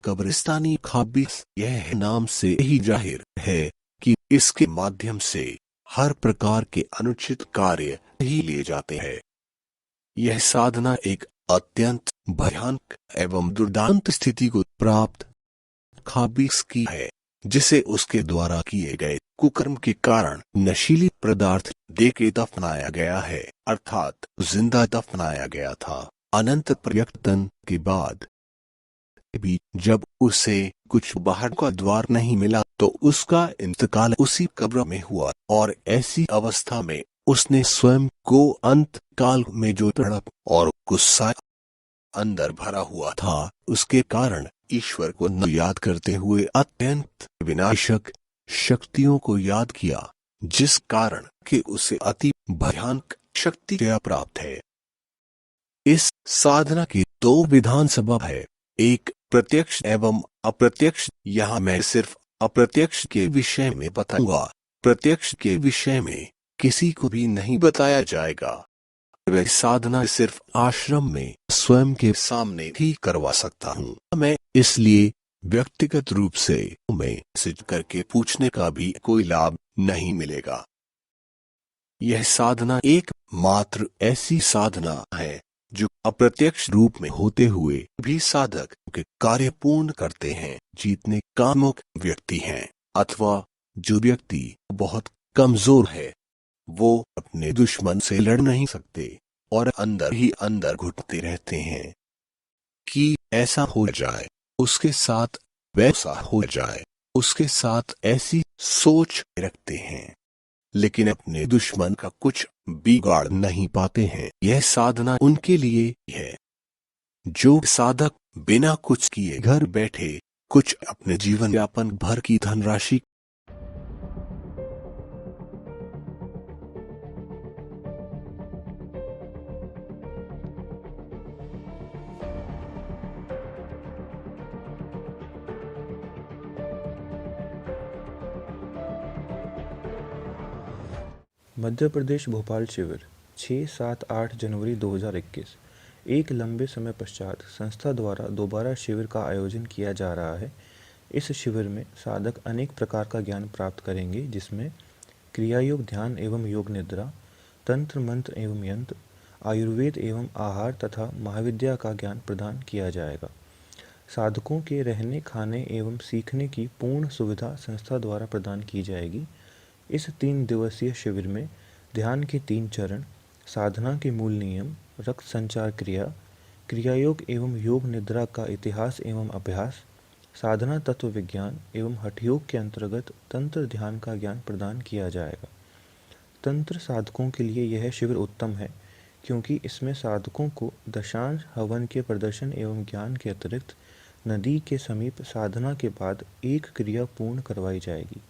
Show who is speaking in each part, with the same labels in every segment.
Speaker 1: कब्रिस्तानी खाबीस यह नाम से ही जाहिर है कि इसके माध्यम से हर प्रकार के अनुचित कार्य ही लिए जाते हैं। यह साधना एक अत्यंत भयानक एवं दुर्दांत स्थिति को प्राप्त खाबीस की है, जिसे उसके द्वारा किए गए कुकर्म के कारण नशीली पदार्थ दे के दफनाया गया है, अर्थात जिंदा दफनाया गया था। अनंत प्रयत्न के बाद भी जब उसे कुछ बाहर का द्वार नहीं मिला तो उसका इंतकाल उसी कब्र में हुआ, और ऐसी अवस्था में उसने स्वयं को अंत काल में जो तड़प और गुस्सा अंदर भरा हुआ था, उसके कारण ईश्वर को न याद करते हुए अत्यंत विनाशक शक्तियों को याद किया, जिस कारण कि उसे अति भयानक शक्ति प्राप्त है। इस साधना के दो विधान सबब है, एक प्रत्यक्ष एवं अप्रत्यक्ष। यहाँ मैं सिर्फ अप्रत्यक्ष के विषय में बताऊंगा, प्रत्यक्ष के विषय में किसी को भी नहीं बताया जाएगा। वह साधना सिर्फ आश्रम में स्वयं के सामने ही करवा सकता हूँ मैं, इसलिए व्यक्तिगत रूप से मैसेज करके पूछने का भी कोई लाभ नहीं मिलेगा। यह साधना एक मात्र ऐसी साधना है जो अप्रत्यक्ष रूप में होते हुए भी साधक के कार्य पूर्ण करते हैं। जीतने कामुक व्यक्ति हैं अथवा जो व्यक्ति बहुत कमजोर है, वो अपने दुश्मन से लड़ नहीं सकते और अंदर ही अंदर घुटते रहते हैं कि ऐसा हो जाए, उसके साथ वैसा हो जाए, उसके साथ ऐसी सोच रखते हैं, लेकिन अपने दुश्मन का कुछ बिगाड़ नहीं पाते हैं। यह साधना उनके लिए है जो साधक बिना कुछ किए घर बैठे कुछ अपने जीवन यापन भर की धनराशि
Speaker 2: मध्य प्रदेश भोपाल शिविर 6-7-8 जनवरी 2021। एक लंबे समय पश्चात संस्था द्वारा दोबारा शिविर का आयोजन किया जा रहा है। इस शिविर में साधक अनेक प्रकार का ज्ञान प्राप्त करेंगे, जिसमें क्रिया योग, ध्यान एवं योग निद्रा, तंत्र मंत्र एवं यंत्र, आयुर्वेद एवं आहार तथा महाविद्या का ज्ञान प्रदान किया जाएगा। साधकों के रहने, खाने एवं सीखने की पूर्ण सुविधा संस्था द्वारा प्रदान की जाएगी। इस 3 दिवसीय शिविर में ध्यान के 3 चरण, साधना के मूल नियम, रक्त संचार क्रिया, क्रियायोग एवं योग निद्रा का इतिहास एवं अभ्यास, साधना तत्व विज्ञान एवं हठयोग के अंतर्गत तंत्र ध्यान का ज्ञान प्रदान किया जाएगा। तंत्र साधकों के लिए यह शिविर उत्तम है क्योंकि इसमें साधकों को दशांश हवन के प्रदर्शन एवं ज्ञान के अतिरिक्त नदी के समीप साधना के बाद एक क्रिया पूर्ण करवाई जाएगी।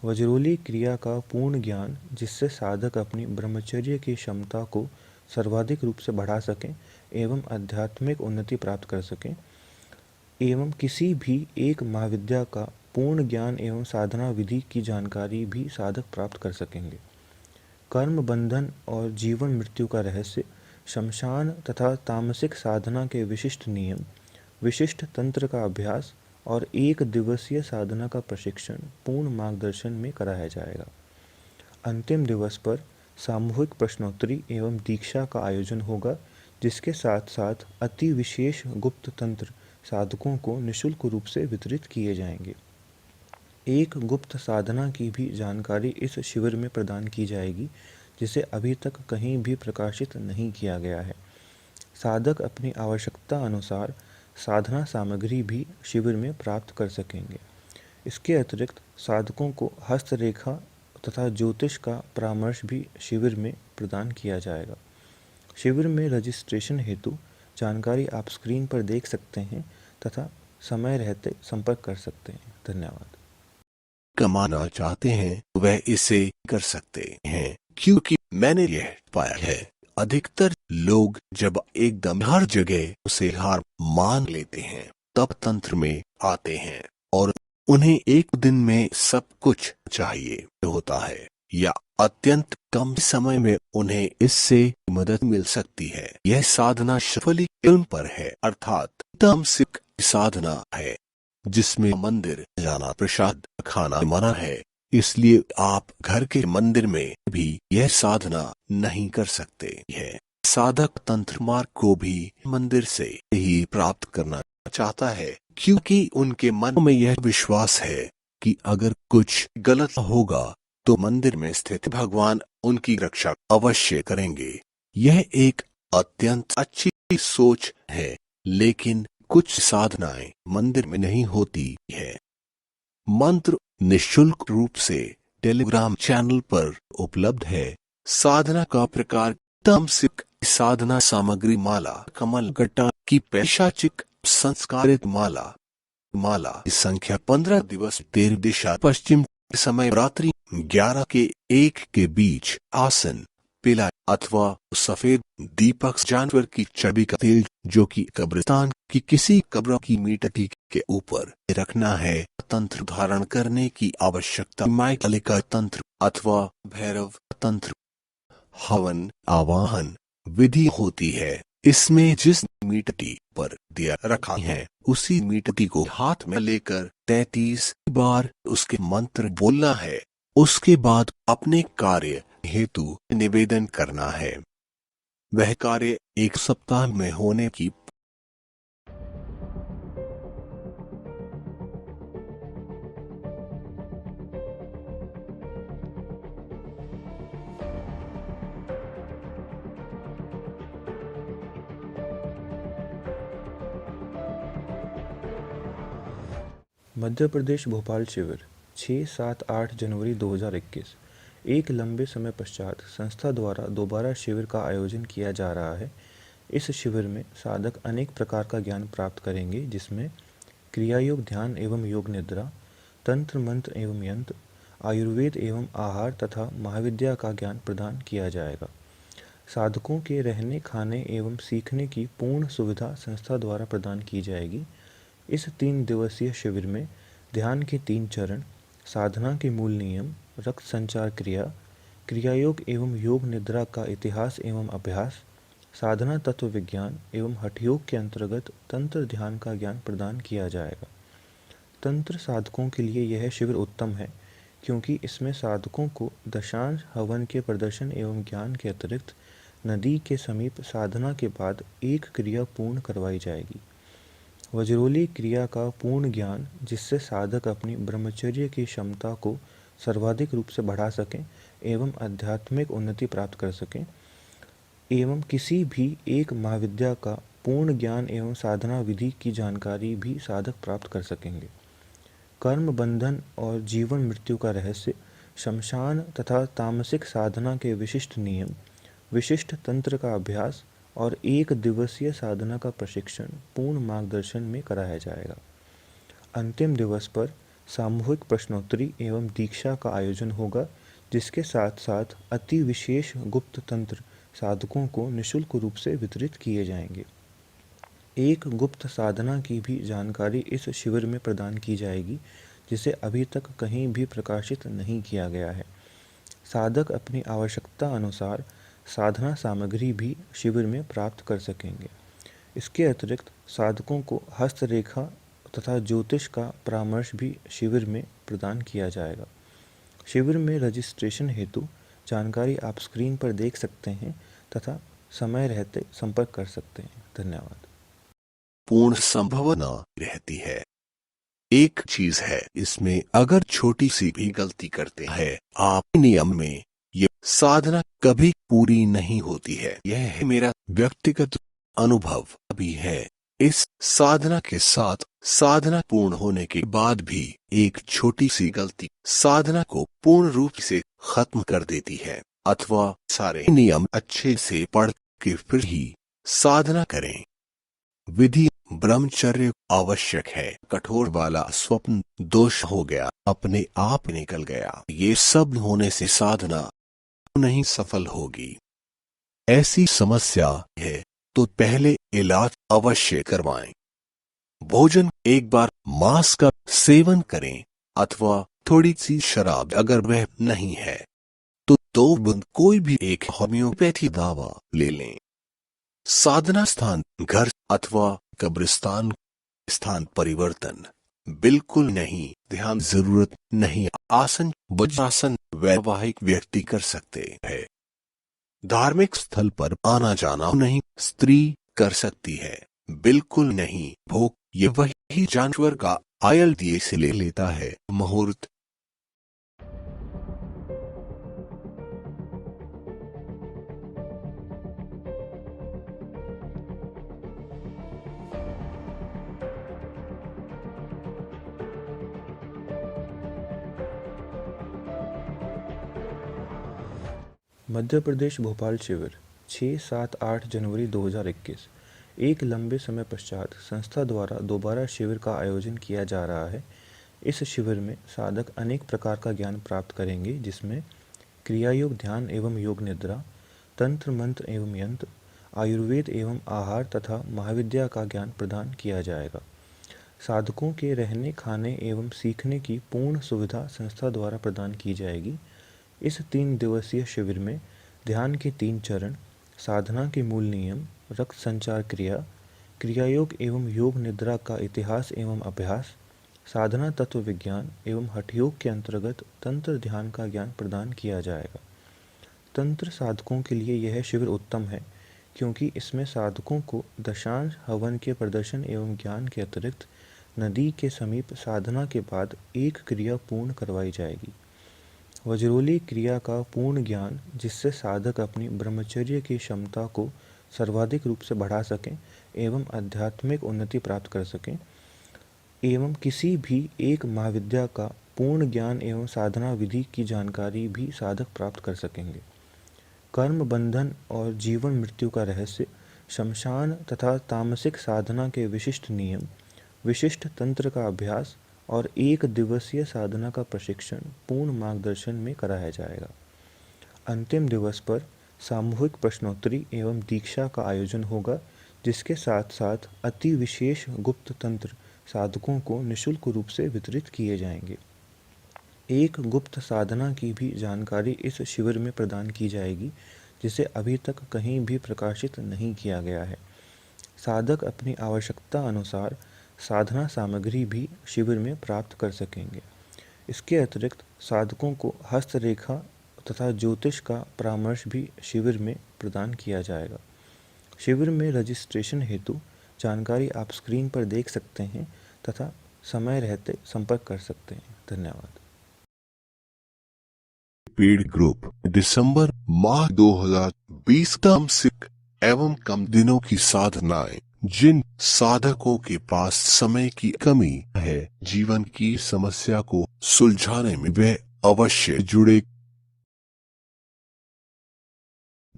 Speaker 2: वज्रोली क्रिया का पूर्ण ज्ञान, जिससे साधक अपनी ब्रह्मचर्य की क्षमता को सर्वाधिक रूप से बढ़ा सकें एवं आध्यात्मिक उन्नति प्राप्त कर सकें, एवं किसी भी एक महाविद्या का पूर्ण ज्ञान एवं साधना विधि की जानकारी भी साधक प्राप्त कर सकेंगे। कर्म बंधन और जीवन मृत्यु का रहस्य, शमशान तथा तामसिक साधना के विशिष्ट नियम, विशिष्ट तंत्र का अभ्यास और 1 दिवसीय साधना का प्रशिक्षण पूर्ण मार्गदर्शन में कराया जाएगा। अंतिम दिवस पर सामूहिक प्रश्नोत्तरी एवं दीक्षा का आयोजन होगा, जिसके साथ साथ अति विशेष गुप्त तंत्र साधकों को निःशुल्क रूप से वितरित किए जाएंगे। एक गुप्त साधना की भी जानकारी इस शिविर में प्रदान की जाएगी, जिसे अभी तक कहीं भी प्रकाशित नहीं किया गया है। साधक अपनी आवश्यकता अनुसार साधना सामग्री भी शिविर में प्राप्त कर सकेंगे। इसके अतिरिक्त साधकों को हस्तरेखा तथा ज्योतिष का परामर्श भी शिविर में प्रदान किया जाएगा। शिविर में रजिस्ट्रेशन हेतु जानकारी आप स्क्रीन पर देख सकते हैं तथा समय रहते संपर्क कर सकते हैं। धन्यवाद।
Speaker 1: कमाना चाहते हैं वह इसे कर सकते हैं, क्योंकि मैंने यह पाया है अधिकतर लोग जब एकदम हर जगह से हार मान लेते हैं तब तंत्र में आते हैं और उन्हें एक दिन में सब कुछ चाहिए होता है। या अत्यंत कम समय में उन्हें इससे मदद मिल सकती है। यह साधना सफली उन पर है, अर्थात तामसिक साधना है जिसमें मंदिर जाना, प्रसाद खाना मना है। इसलिए आप घर के मंदिर में भी यह साधना नहीं कर सकते हैं। साधक तंत्र मार्ग को भी मंदिर से ही प्राप्त करना चाहता है, क्योंकि उनके मन में यह विश्वास है कि अगर कुछ गलत होगा तो मंदिर में स्थित भगवान उनकी रक्षा अवश्य करेंगे। यह एक अत्यंत अच्छी सोच है, लेकिन कुछ साधनाएं मंदिर में नहीं होती है। मंत्र निःशुल्क रूप से टेलीग्राम चैनल पर उपलब्ध है। साधना का प्रकार तामसिक साधना सामग्री माला, कमल गट्टा की पैशाचिक संस्कारित माला की संख्या 15 दिवस 13 दिशा पश्चिम समय रात्रि 11 के 1 के बीच आसन पीला अथवा सफेद दीपक जानवर की चर्बी का तेल जो कि कब्रिस्तान की किसी कब्र की मिट्टी के ऊपर रखना है। तंत्र धारण करने की आवश्यकता माइकलिका तंत्र अथवा भैरव तंत्र हवन आवाहन विधि होती है। इसमें जिस मिट्टी पर दिया रखा है उसी मिट्टी को हाथ में लेकर 33 बार उसके मंत्र बोलना है। उसके बाद अपने कार्य हेतु निवेदन करना है। वह कार्य 1 सप्ताह में होने की
Speaker 2: मध्य प्रदेश भोपाल शिविर 6-7-8 जनवरी 2021। एक लंबे समय पश्चात संस्था द्वारा दोबारा शिविर का आयोजन किया जा रहा है। इस शिविर में साधक अनेक प्रकार का ज्ञान प्राप्त करेंगे, जिसमें क्रिया योग, ध्यान एवं योग निद्रा, तंत्र मंत्र एवं यंत्र, आयुर्वेद एवं आहार तथा महाविद्या का ज्ञान प्रदान किया जाएगा। साधकों के रहने, खाने एवं सीखने की पूर्ण सुविधा संस्था द्वारा प्रदान की जाएगी। इस 3 दिवसीय शिविर में ध्यान के 3 चरण, साधना के मूल नियम, रक्त संचार क्रिया, क्रियायोग एवं योग निद्रा का इतिहास एवं अभ्यास, साधना तत्व विज्ञान एवं हठयोग के अंतर्गत तंत्र ध्यान का ज्ञान प्रदान किया जाएगा। तंत्र साधकों के लिए यह शिविर उत्तम है, क्योंकि इसमें साधकों को दशांश हवन के प्रदर्शन एवं ज्ञान के अतिरिक्त नदी के समीप साधना के बाद एक क्रिया पूर्ण करवाई जाएगी। वज्रोली क्रिया का पूर्ण ज्ञान, जिससे साधक अपनी ब्रह्मचर्य की क्षमता को सर्वाधिक रूप से बढ़ा सकें एवं आध्यात्मिक उन्नति प्राप्त कर सकें, एवं किसी भी एक महाविद्या का पूर्ण ज्ञान एवं साधना विधि की जानकारी भी साधक प्राप्त कर सकेंगे। कर्म बंधन और जीवन मृत्यु का रहस्य, शमशान तथा तामसिक साधना के विशिष्ट नियम, विशिष्ट तंत्र का अभ्यास और 1 दिवसीय साधना का प्रशिक्षण पूर्ण मार्गदर्शन में कराया जाएगा। अंतिम दिवस पर सामूहिक प्रश्नोत्तरी एवं दीक्षा का आयोजन होगा, जिसके साथ साथ अति विशेष गुप्त तंत्र साधकों को निःशुल्क रूप से वितरित किए जाएंगे। एक गुप्त साधना की भी जानकारी इस शिविर में प्रदान की जाएगी, जिसे अभी तक कहीं भी प्रकाशित नहीं किया गया है। साधक अपनी आवश्यकता अनुसार साधना सामग्री भी शिविर में प्राप्त कर सकेंगे। इसके अतिरिक्त साधकों को हस्तरेखा तथा ज्योतिष का परामर्श भी शिविर में प्रदान किया जाएगा। शिविर में रजिस्ट्रेशन हेतु जानकारी आप स्क्रीन पर देख सकते हैं तथा समय रहते संपर्क कर सकते हैं। धन्यवाद।
Speaker 1: पूर्ण संभावना रहती है। एक चीज है, इसमें अगर छोटी सी भी गलती करते हैं आप नियम में, ये साधना कभी पूरी नहीं होती है। यह है मेरा व्यक्तिगत अनुभव भी है। इस साधना के साथ साधना पूर्ण होने के बाद भी एक छोटी सी गलती साधना को पूर्ण रूप से खत्म कर देती है। अथवा सारे नियम अच्छे से पढ़ के फिर ही साधना करें। विधि ब्रह्मचर्य आवश्यक है। कठोर वाला स्वप्न दोष हो गया, अपने आप निकल गया, ये सब होने से साधना नहीं सफल होगी। ऐसी समस्या है तो पहले इलाज अवश्य करवाएं। भोजन एक बार मांस का सेवन करें अथवा थोड़ी सी शराब अगर वह नहीं है 2 बूंद कोई भी एक होम्योपैथी दवा ले लें। साधना स्थान घर अथवा कब्रिस्तान स्थान परिवर्तन बिल्कुल नहीं। ध्यान जरूरत नहीं। आसन वज्रासन वैवाहिक व्यक्ति कर सकते हैं। धार्मिक स्थल पर आना जाना नहीं। स्त्री कर सकती है बिल्कुल नहीं। भोग ये वही जानवर का आयल दिए से ले लेता है। मुहूर्त
Speaker 2: मध्य प्रदेश भोपाल शिविर 6-7-8 जनवरी 2021। एक लंबे समय पश्चात संस्था द्वारा दोबारा शिविर का आयोजन किया जा रहा है। इस शिविर में साधक अनेक प्रकार का ज्ञान प्राप्त करेंगे, जिसमें क्रिया योग, ध्यान एवं योग निद्रा, तंत्र मंत्र एवं यंत्र, आयुर्वेद एवं आहार तथा महाविद्या का ज्ञान प्रदान किया जाएगा। साधकों के रहने, खाने एवं सीखने की पूर्ण सुविधा संस्था द्वारा प्रदान की जाएगी। इस 3 दिवसीय शिविर में ध्यान के 3 चरण, साधना के मूल नियम, रक्त संचार क्रिया, क्रियायोग एवं योग निद्रा का इतिहास एवं अभ्यास, साधना तत्व विज्ञान एवं हठयोग के अंतर्गत तंत्र ध्यान का ज्ञान प्रदान किया जाएगा। तंत्र साधकों के लिए यह शिविर उत्तम है, क्योंकि इसमें साधकों को दशांश हवन के प्रदर्शन एवं ज्ञान के अतिरिक्त नदी के समीप साधना के बाद एक क्रिया पूर्ण करवाई जाएगी। वज्रोली क्रिया का पूर्ण ज्ञान, जिससे साधक अपनी ब्रह्मचर्य की क्षमता को सर्वाधिक रूप से बढ़ा सकें एवं आध्यात्मिक उन्नति प्राप्त कर सकें, एवं किसी भी एक महाविद्या का पूर्ण ज्ञान एवं साधना विधि की जानकारी भी साधक प्राप्त कर सकेंगे। कर्म बंधन और जीवन मृत्यु का रहस्य, शमशान तथा तामसिक साधना के विशिष्ट नियम, विशिष्ट तंत्र का अभ्यास और 1 दिवसीय साधना का प्रशिक्षण पूर्ण मार्गदर्शन में कराया जाएगा। अंतिम दिवस पर सामूहिक प्रश्नोत्तरी एवं दीक्षा का आयोजन होगा, जिसके साथ साथ अति विशेष गुप्त तंत्र साधकों को निःशुल्क रूप से वितरित किए जाएंगे। एक गुप्त साधना की भी जानकारी इस शिविर में प्रदान की जाएगी, जिसे अभी तक कहीं भी प्रकाशित नहीं किया गया है। साधक अपनी आवश्यकता अनुसार साधना सामग्री भी शिविर में प्राप्त कर सकेंगे। इसके अतिरिक्त साधकों को हस्तरेखा तथा ज्योतिष का परामर्श भी शिविर में प्रदान किया जाएगा। शिविर में रजिस्ट्रेशन हेतु जानकारी आप स्क्रीन पर देख सकते हैं तथा समय रहते संपर्क कर सकते हैं। धन्यवाद।
Speaker 1: पेड ग्रुप दिसंबर माह 2020 तामसिक एवं कम दिनों की साधनाएं। जिन साधकों के पास समय की कमी है, जीवन की समस्या को सुलझाने में वे अवश्य जुड़े।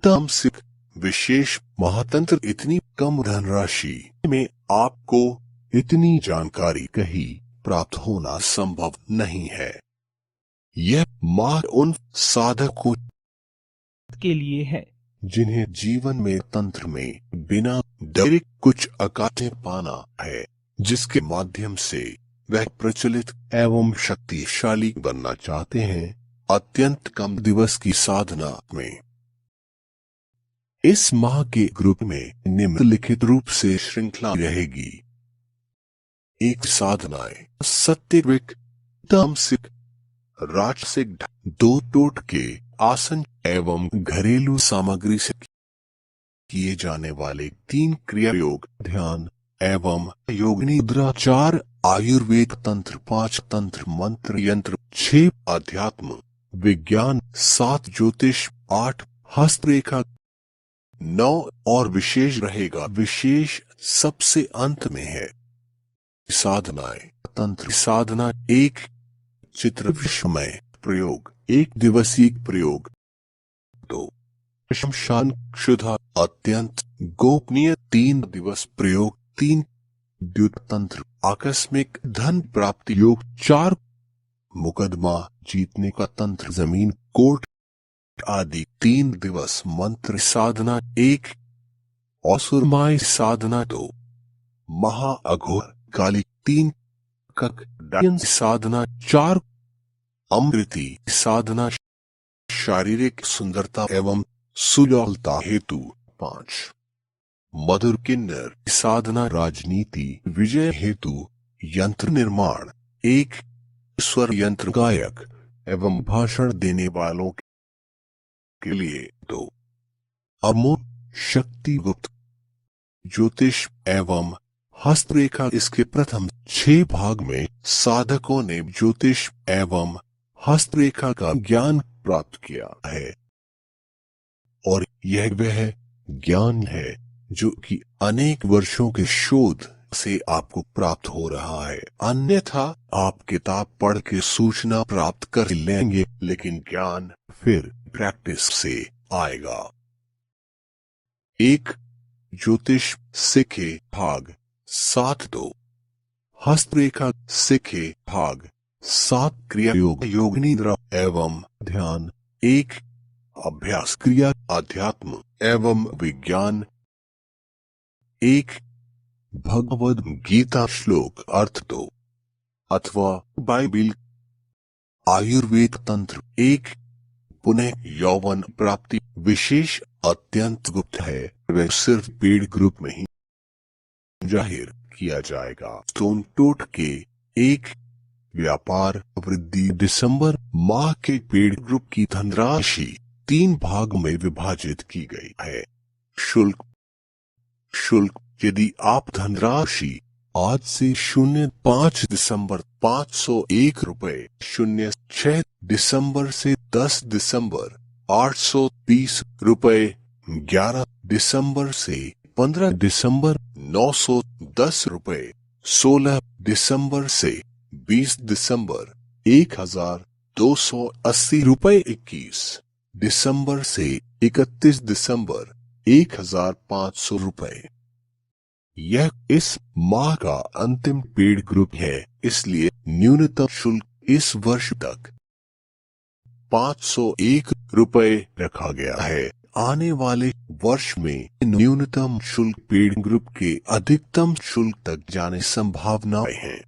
Speaker 1: तामसिक विशेष महातंत्र। इतनी कम धनराशि में आपको इतनी जानकारी कहीं प्राप्त होना संभव नहीं है। यह माह उन साधकों
Speaker 3: के लिए है
Speaker 1: जिन्हें जीवन में तंत्र में बिना डरे कुछ अकाते पाना है, जिसके माध्यम से वह प्रचलित एवं शक्तिशाली बनना चाहते हैं। अत्यंत कम दिवस की साधना में इस माह के ग्रुप में निम्नलिखित रूप से श्रृंखला रहेगी। 1 साधनाएं सात्विक, तामसिक, राजसिक, 2 टोटके आसन एवं घरेलू सामग्री से किए जाने वाले 3 क्रिया योग, ध्यान एवं योग निद्रा, 4 आयुर्वेद तंत्र, 5 तंत्र मंत्र यंत्र, 6 अध्यात्म विज्ञान, 7 ज्योतिष, 8 हस्तरेखा, 9 और विशेष रहेगा। विशेष सबसे अंत में है। साधनाएं तंत्र साधना 1 चित्र विषमय प्रयोग, 1 दिवसीय प्रयोग, 2 शमशान क्षुधा अत्यंत गोपनीय 3 दिवस प्रयोग, 3 द्युत तंत्र आकस्मिक धन प्राप्ति योग, 4 मुकदमा जीतने का तंत्र जमीन कोर्ट आदि 3 दिवस मंत्र साधना, 1 असुरमाय साधना, 2 महाअघोर काली, 3 कक साधना, 4 अमृति साधना, शारीरिक सुंदरता एवं सुलभता हेतु 5 मधुर किन्नर साधना राजनीति विजय हेतु यंत्र निर्माण 1 स्वर यंत्र गायक एवं भाषण देने वालों के लिए 2 अमोघ शक्ति गुप्त ज्योतिष एवं हस्तरेखा। इसके प्रथम 6 भाग में साधकों ने ज्योतिष एवं हस्तरेखा का ज्ञान प्राप्त किया है और यह वह ज्ञान है जो कि अनेक वर्षों के शोध से आपको प्राप्त हो रहा है। अन्यथा आप किताब पढ़ के सूचना प्राप्त कर लेंगे, लेकिन ज्ञान फिर प्रैक्टिस से आएगा। 1 ज्योतिष सीखे भाग 7-2 हस्तरेखा सीखे भाग 7 क्रिया योग योग निद्रा एवं ध्यान 1 अभ्यास क्रिया अध्यात्म एवं विज्ञान 1 भगवद गीता श्लोक अर्थ 2 अथवा बाइबिल आयुर्वेद तंत्र 1 पुनः यौवन प्राप्ति विशेष अत्यंत गुप्त है, वह सिर्फ पेड ग्रुप में ही जाहिर किया जाएगा। स्टोन टोट के 1 व्यापार वृद्धि दिसंबर माह के पेड ग्रुप की धनराशि 3 भाग में विभाजित की गई है। शुल्क यदि आप धनराशि आज से 05 दिसंबर 501 रुपए 06 दिसंबर से 10 दिसंबर 830 रुपए 11 दिसंबर से 15 दिसंबर 910 रुपए 16 दिसंबर से 20 दिसंबर 1280 रुपए 21 दिसंबर से 31 दिसंबर 1500 रुपए। यह इस माह का अंतिम पेड ग्रुप है, इसलिए न्यूनतम शुल्क इस वर्ष तक 501 रुपए रखा गया है। आने वाले वर्ष में न्यूनतम शुल्क पेड ग्रुप के अधिकतम शुल्क तक जाने संभावनाएं हैं।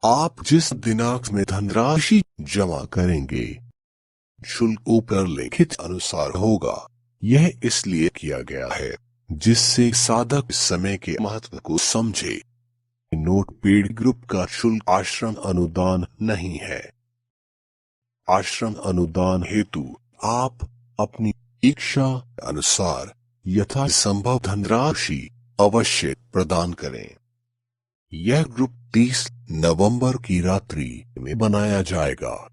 Speaker 1: आप जिस दिनांक में धनराशि जमा करेंगे शुल्क ऊपर लिखित अनुसार होगा। यह इसलिए किया गया है जिससे साधक समय के महत्व को समझे। नोट पेड ग्रुप का शुल्क आश्रम अनुदान नहीं है। आश्रम अनुदान हेतु आप अपनी इच्छा अनुसार यथासंभव धनराशि अवश्य प्रदान करें। यह ग्रुप 30 नवंबर की रात्रि में बनाया जाएगा।